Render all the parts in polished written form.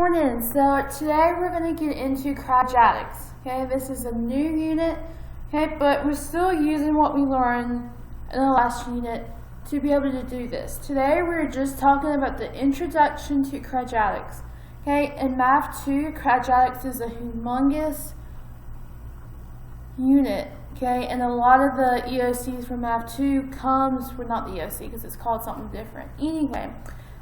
morning. So today we're going to get into quadratics. Okay, this is a new unit. Okay, but we're still using what we learned in the last unit to be able to do this. Today we're just talking about the introduction to quadratics. Okay, in Math 2, quadratics is a humongous unit. Okay, and a lot of the EOCs from Math 2 comes, well, not the EOC because it's called something different. Anyway,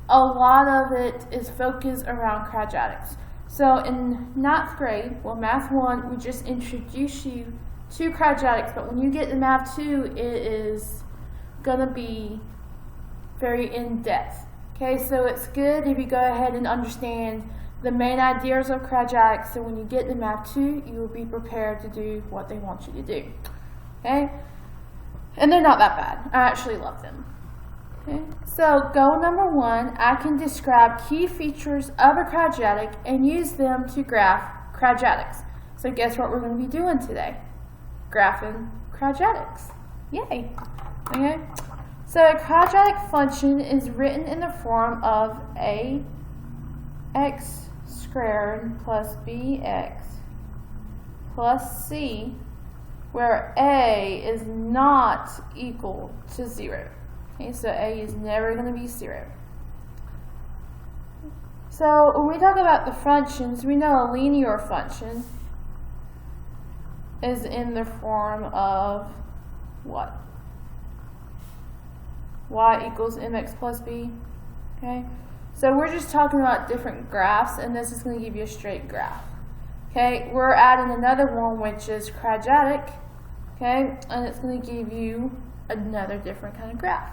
a lot of it is focused around quadratics. So in 9th grade, well, Math 1, we just introduce you to quadratics, but when you get to Math 2, it is going to be very in-depth. Okay, so it's good if you go ahead and understand the main ideas of quadratics, so when you get to Math 2, you will be prepared to do what they want you to do. Okay, and they're not that bad. I actually love them. Okay. So goal number 1, I can describe key features of a quadratic and use them to graph quadratics. So guess what we're going to be doing today? Graphing quadratics. Yay! Okay. So a quadratic function is written in the form of ax squared plus bx plus c, where a is not equal to 0. Okay, so a is never going to be 0. So when we talk about the functions, we know a linear function is in the form of what? Y equals mx plus b. Okay, so we're just talking about different graphs, and this is going to give you a straight graph. Okay, we're adding another one which is quadratic. Okay, and it's going to give you another different kind of graph.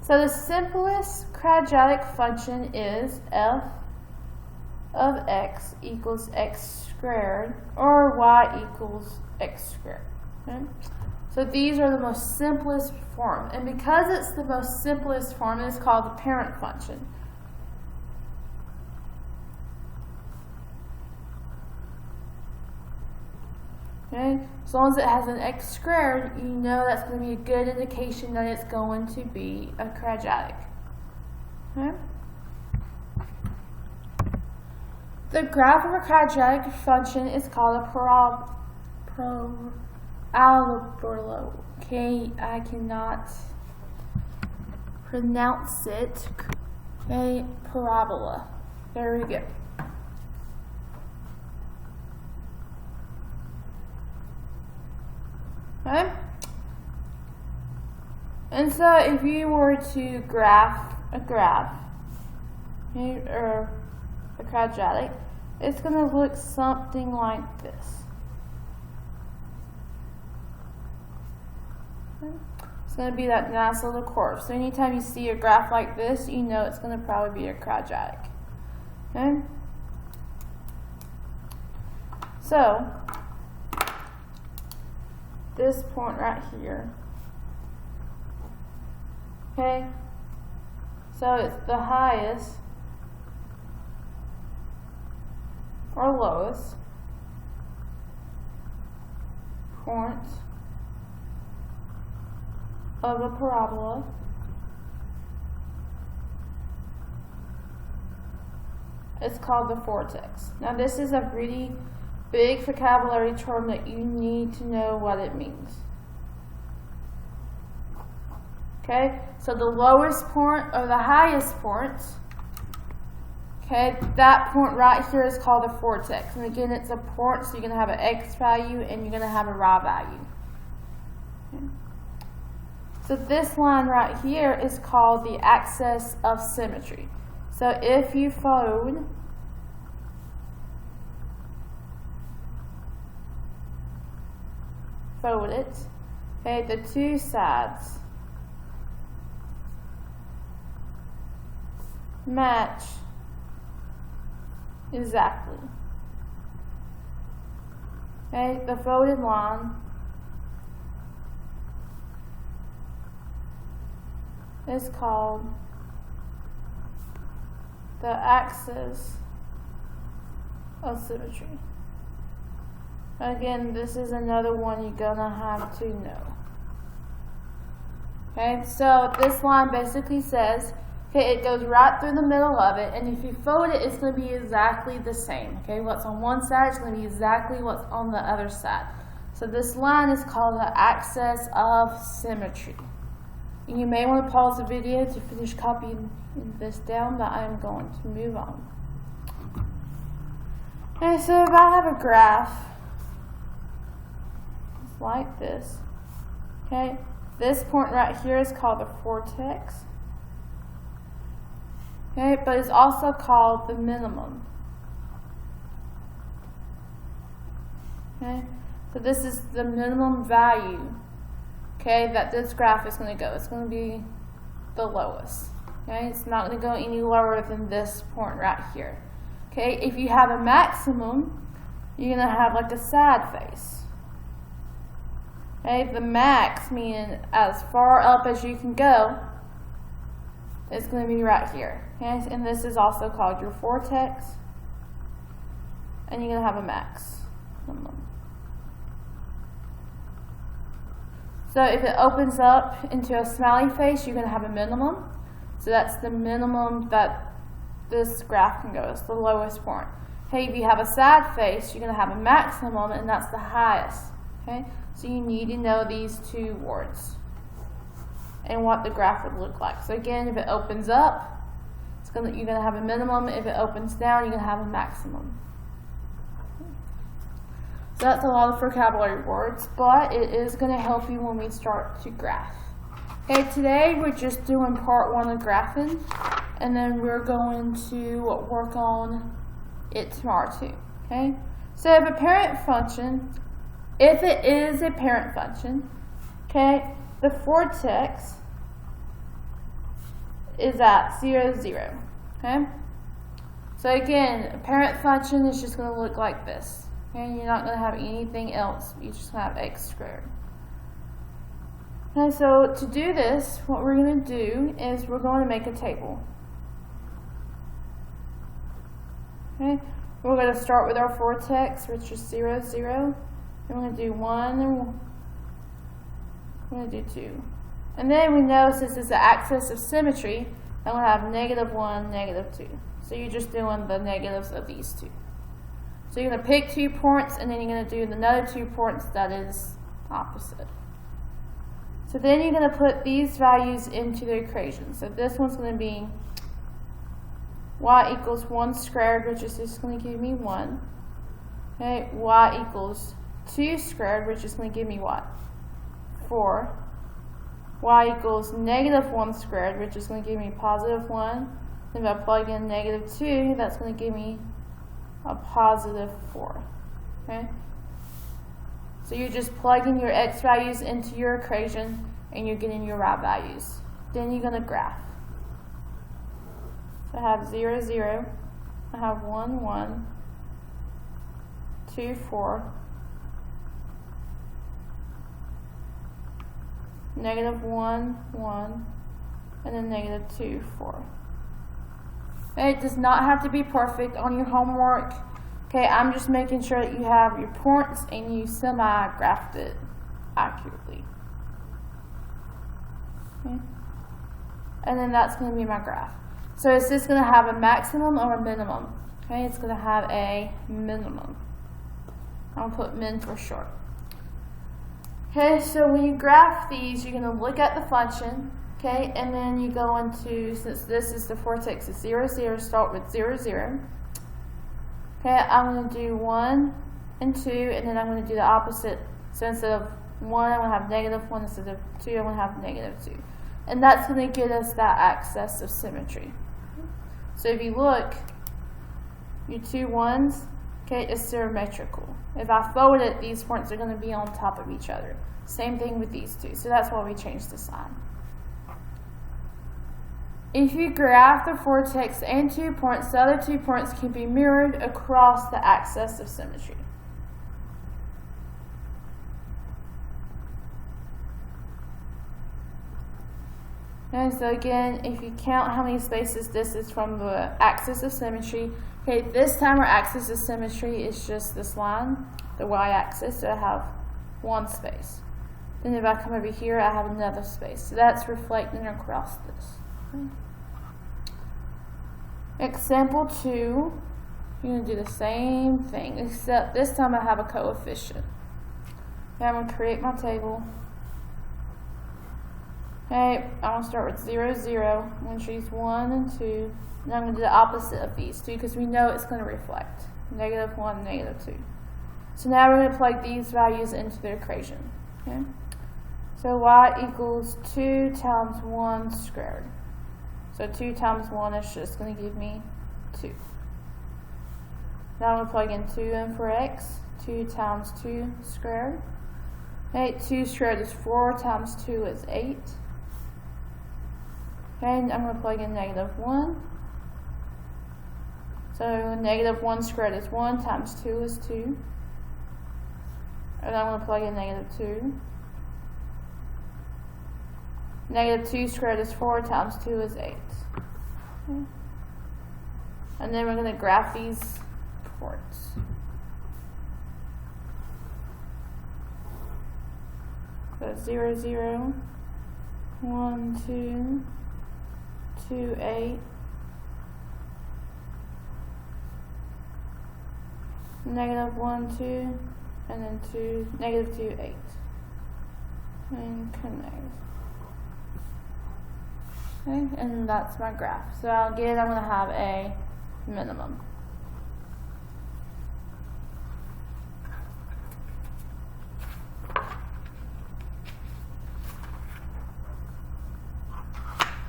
So the simplest quadratic function is f of x equals x squared, or y equals x squared. Okay? So these are the most simplest form, and because it's the most simplest form, it's called the parent function. Okay? As long as it has an x squared, you know that's going to be a good indication that it's going to be a quadratic. Okay? The graph of a quadratic function is called a parabola. Okay, I cannot pronounce it. Okay, parabola. There we go. Okay? And so if you were to graph a graph, okay, or a quadratic, it's going to look something like this. Okay? It's going to be that nice little curve. So anytime you see a graph like this, you know it's going to probably be a quadratic. Okay? So this point right here. Okay, so it's the highest or lowest point of a parabola. It's called the vortex. Now this is a really big vocabulary term that you need to know what it means. Okay, so the lowest point or the highest point, okay, that point right here is called the vortex. And again, it's a point, so you're going to have an x value and you're going to have a y value. Okay. So this line right here is called the axis of symmetry. So if you fold it, okay, the two sides match exactly. Okay, the folded line is called the axis of symmetry. Again, this is another one you're gonna have to know. Okay, so this line basically says Okay, it goes right through the middle of it, and if you fold it, it's going to be exactly the same. Okay, what's on one side is going to be exactly what's on the other side. So this line is called the axis of symmetry. And you may want to pause the video to finish copying this down, but I am going to move on. Okay, so if I have a graph, it's like this. Okay, this point right here is called the vertex. Okay, but it's also called the minimum. Okay, so this is the minimum value, okay, that this graph is going to go. It's going to be the lowest. Okay, it's not going to go any lower than this point right here. Okay, if you have a maximum, you're going to have like a sad face. Okay, the max meaning as far up as you can go, it's going to be right here. Okay, and this is also called your vertex, and you're going to have a max. So if it opens up into a smiley face, you're going to have a minimum. So that's the minimum that this graph can go. It's the lowest point. Okay, if you have a sad face, you're going to have a maximum, and that's the highest. Okay, so you need to know these two words and what the graph would look like. So again, if it opens up, you're going to have a minimum. If it opens down, you're going to have a maximum. So that's a lot of vocabulary words, but it is going to help you when we start to graph. Okay, today we're just doing part 1 of graphing, and then we're going to work on it tomorrow too. Okay, so if a parent function, if it is a parent function, okay, the vertex is at 0, 0. Okay, so again, a parent function is just going to look like this. Okay, you're not going to have anything else. You're just going to have x squared. Okay, so to do this, what we're going to do is we're going to make a table. Okay, we're going to start with our vertex, which is 0, 0. Then we're going to do 1, and we're going to do 2. And then we know, since it's the axis of symmetry, I'm going to have -1, -2. So you're just doing the negatives of these two. So you're going to pick 2 points, and then you're going to do another 2 points that is opposite. So then you're going to put these values into the equation. So this one's going to be y equals 1 squared, which is just going to give me 1. Okay, y equals 2 squared, which is going to give me what? 4. Y equals -1 squared, which is going to give me +1. Then if I plug in -2, that's going to give me a +4. Okay? So you're just plugging your x values into your equation, and you're getting your y values. Then you're going to graph. So I have 0, 0. I have 1, 1. 2, 4. -1, 1. And then -2, 4. It does not have to be perfect on your homework. Okay, I'm just making sure that you have your points and you semi-graphed it accurately. Okay. And then that's going to be my graph. So is this going to have a maximum or a minimum? Okay, it's going to have a minimum. I'll put min for short. Okay, so when you graph these, you're going to look at the function. Okay, and then you go into, since this is the vertex is 0, 0, start with 0, 0. Okay, I'm going to do 1 and 2, and then I'm going to do the opposite. So instead of 1, I'm going to have -1. Instead of 2, I'm going to have -2. And that's going to get us that axis of symmetry. So if you look, your 2 1s, okay, is symmetrical. If I fold it, these points are going to be on top of each other. Same thing with these two. So that's why we changed the sign. If you graph the vertex and 2 points, the other 2 points can be mirrored across the axis of symmetry. And so again, if you count how many spaces this is from the axis of symmetry, okay, this time our axis of symmetry is just this line, the y-axis, so I have 1 space. Then if I come over here, I have another space. So that's reflecting across this. Example 2, you're going to do the same thing, except this time I have a coefficient. Okay, I'm going to create my table. Okay, I'm going to start with 0, 0. I'm going to choose 1 and 2. And I'm going to do the opposite of these two because we know it's going to reflect. Negative 1, negative 2. So now we're going to plug these values into the equation. Okay? So y equals 2 times 1 squared. So 2 times 1 is just going to give me 2. Now I'm going to plug in 2 in for x. 2 times 2 squared. Okay, 2 squared is 4 times 2 is 8. Okay, and I'm going to plug in negative 1. So negative 1 squared is 1 times 2 is 2. And I'm going to plug in negative 2. Negative 2 squared is 4 times 2 is 8. Okay. And then we're going to graph these ports. So 0, 0, 1, 2, 2, 8. Negative 1, 2, and then 2, negative 2, 8. And connect. Okay, and that's my graph. So again, I'm going to have a minimum.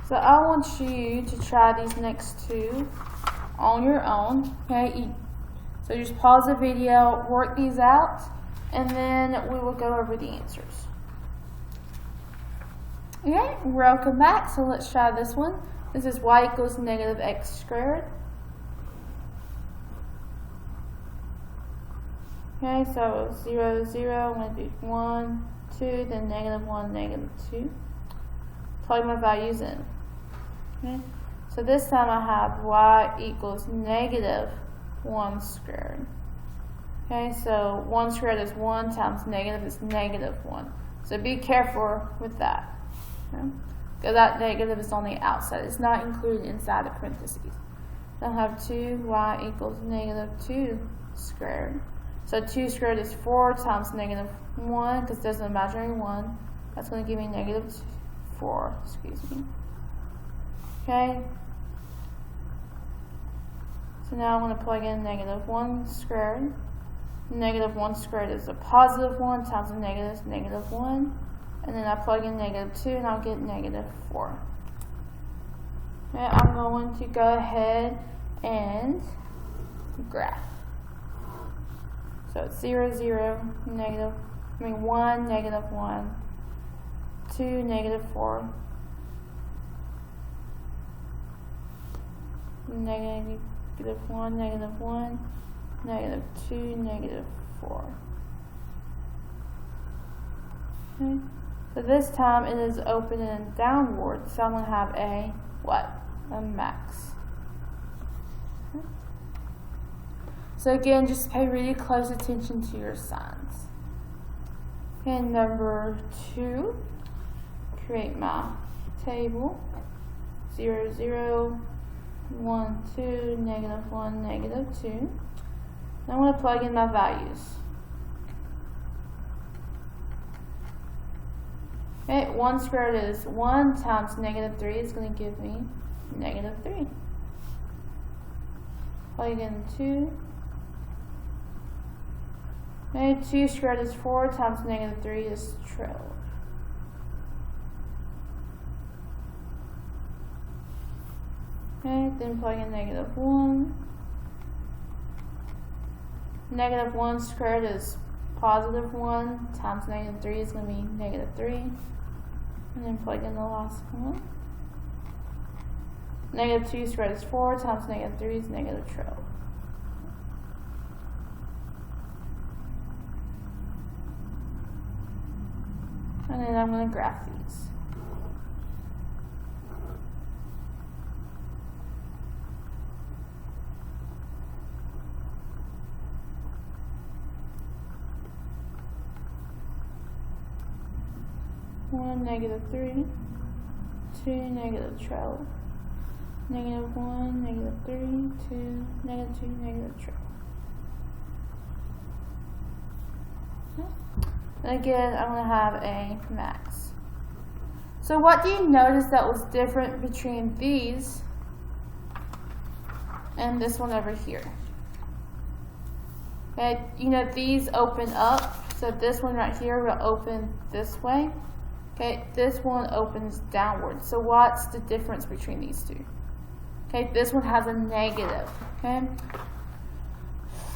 So I want you to try these next two on your own. Okay, so just pause the video, work these out, and then we will go over the answers. Okay, welcome back. So let's try this one. This is y equals negative x squared. Okay, so 0, 0, I'm going to do 1, 2, then negative 1, negative 2. Plug my values in. Okay, so this time I have y equals negative 1 squared. Okay, so 1 squared is 1 times negative is negative 1. So be careful with that. Okay? Because that negative is on the outside. It's not included inside the parentheses. Then I have 2y equals negative 2 squared. So 2 squared is 4 times negative 1, because there's an imaginary 1. That's going to give me negative 4, excuse me. Okay. So now I'm going to plug in negative 1 squared. Negative 1 squared is a positive 1 times a negative is negative 1. And then I plug in negative 2 and I'll get negative 4. Okay, I'm going to go ahead and graph. So it's 0, 0, negative, 1, negative 1, 2, negative 4, negative 1, negative 1, negative 2, negative 4. Okay. So this time it is open and downward, so I'm going to have a what? A max. Okay. So again, just pay really close attention to your signs. Okay, number 2, create my table. 0, 0, 1, 2, negative 1, negative 2. And I'm going to plug in my values. Okay, 1 squared is 1 times negative 3 is going to give me negative 3. Plug in 2. Okay, 2 squared is 4 times negative 3 is 12. Okay, then plug in negative 1. Negative 1 squared is positive 1 times negative 3 is going to be negative 3. And then plug in the last one. Negative 2 squared is 4 times negative 3 is negative 12. And then I'm going to graph these. One, negative 3, 2, negative 12, negative 1, negative 3, 2, negative 2, negative 3. And again, I'm going to have a max. So what do you notice that was different between these and this one over here? Okay, you know these open up, so this one right here will open this way. Okay, this one opens downward. So what's the difference between these two? Okay, this one has a negative. Okay,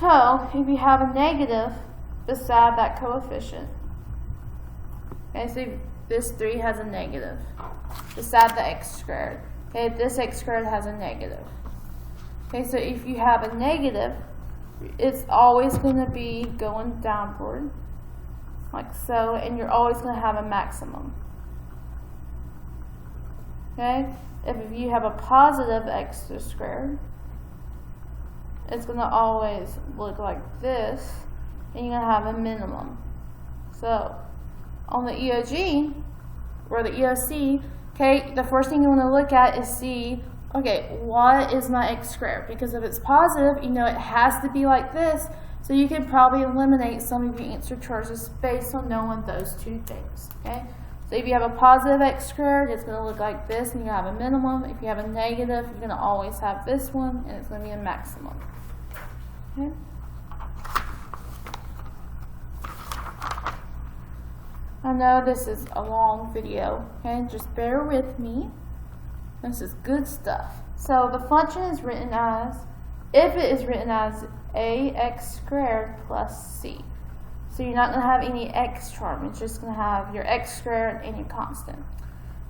so if you have a negative beside that coefficient, okay, so this 3 has a negative beside the x squared. Okay, this x squared has a negative. Okay, so if you have a negative, it's always going to be going downward, like so, and you're always going to have a maximum. Okay, if you have a positive x squared, it's going to always look like this, and you're going to have a minimum. So on the EOG, or the EOC, okay, the first thing you want to look at is see, okay, what is my x squared? Because if it's positive, you know it has to be like this, so you can probably eliminate some of your answer choices based on knowing those two things, okay? So if you have a positive x squared, it's going to look like this, and you have a minimum. If you have a negative, you're going to always have this one, and it's going to be a maximum, okay? I know this is a long video, okay? Just bear with me. This is good stuff. So the function is written as, if it is written as ax squared plus c. So you're not going to have any x term. It's just going to have your x squared and your constant.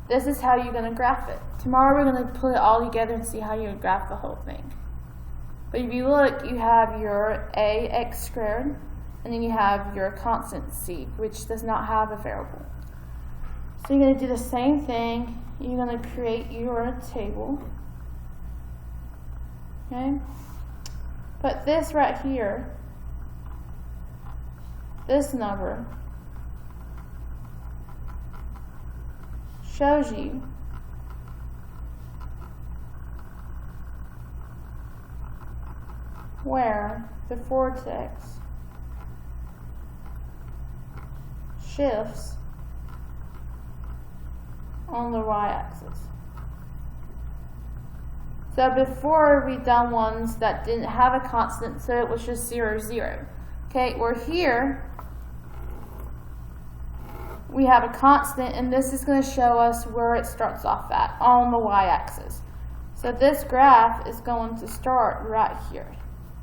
This is how you're going to graph it. Tomorrow we're going to put it all together and see how you graph the whole thing. But if you look, you have your ax squared, and then you have your constant c, which does not have a variable. So you're going to do the same thing. You're going to create your table. Okay? But this right here, this number, shows you where the vortex shifts on the y-axis. So before we done ones that didn't have a constant, so it was just 0, 0. Okay, we're here, we have a constant, and this is going to show us where it starts off at, on the y-axis. So this graph is going to start right here.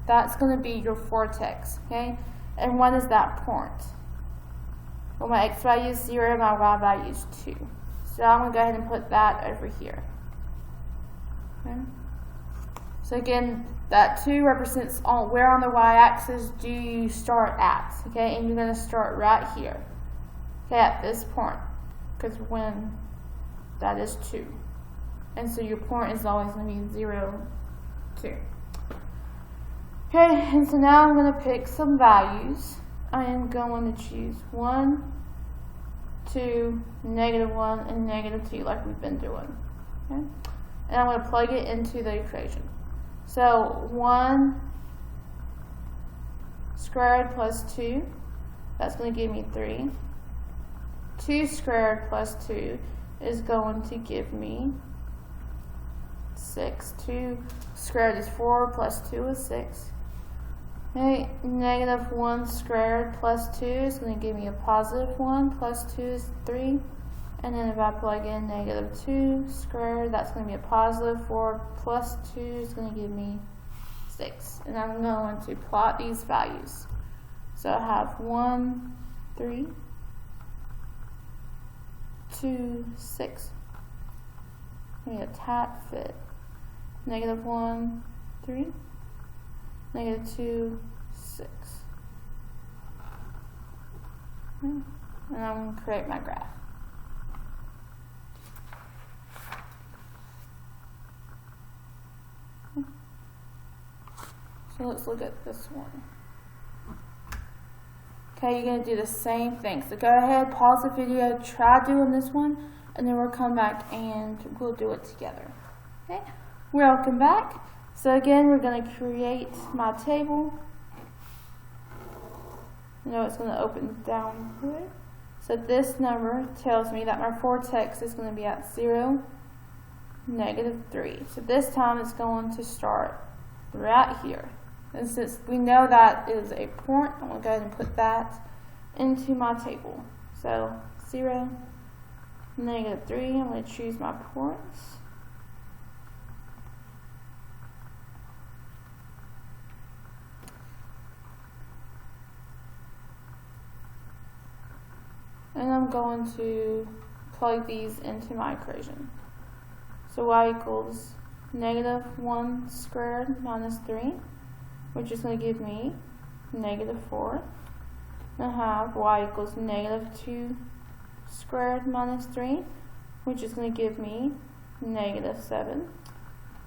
That's going to be your vortex, okay? And when is that point? Well, my x value is 0, my y value is 2. So I'm going to go ahead and put that over here. Okay. So again, that 2 represents on where on the y-axis do you start at, okay? And you're going to start right here, okay, at this point, because when that is 2. And so your point is always going to be 0, 2. Okay, and so now I'm going to pick some values. I am going to choose 1, 2, -1, and -2 like we've been doing. Okay? And I'm going to plug it into the equation. So 1 squared plus 2, that's going to give me 3. 2 squared plus 2 is going to give me 6. 2 squared is 4 plus 2 is 6. Okay, -1 squared plus 2 is going to give me a positive 1, plus 2 is 3. And then if I plug in -2 squared, that's going to be a positive 4 plus 2 is going to give me 6. And I'm going to plot these values. So I have 1, 3, 2, 6. I need a tat fit. -1, 3. -2, 6. And I'm going to create my graph. So let's look at this one. Okay, you're going to do the same thing. So go ahead, pause the video, try doing this one, and then we'll come back and we'll do it together. Okay, Welcome back. So again, we're going to create my table. You know it's going to open down here. So this number tells me that my vortex is going to be at 0, -3. So this time it's going to start right here. And since we know that is a point, I'm going to go ahead and put that into my table. So 0, -3, I'm going to choose my points. And I'm going to plug these into my equation. So y equals -1 squared minus 3, which is going to give me -4. And I have y equals -2 squared minus 3, which is going to give me -7.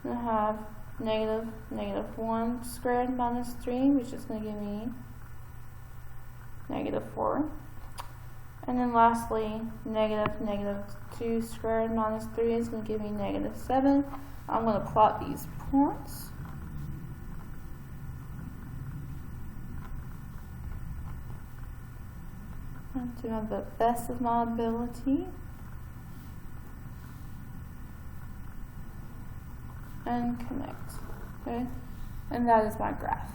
And I have -1 squared minus 3, which is going to give me -4. And then lastly, -2 squared minus 3 is going to give me -7. I'm going to plot these points. I'm doing the best of my ability. And connect. Okay, and that is my graph.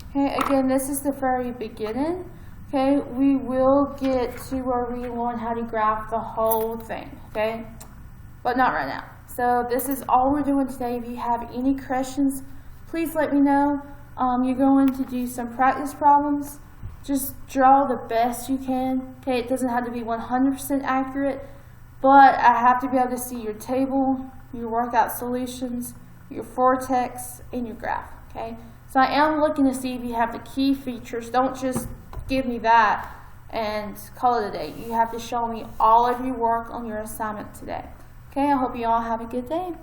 Okay, again, this is the very beginning. Okay, we will get to where we learn how to graph the whole thing, okay? But not right now. So this is all we're doing today. If you have any questions, please let me know. You're going to do some practice problems. Just draw the best you can. Okay, it doesn't have to be 100% accurate, but I have to be able to see your table, your workout solutions, your vortex, and your graph, okay? So I am looking to see if you have the key features. Don't just give me that and call it a day. You have to show me all of your work on your assignment today. Okay, I hope you all have a good day.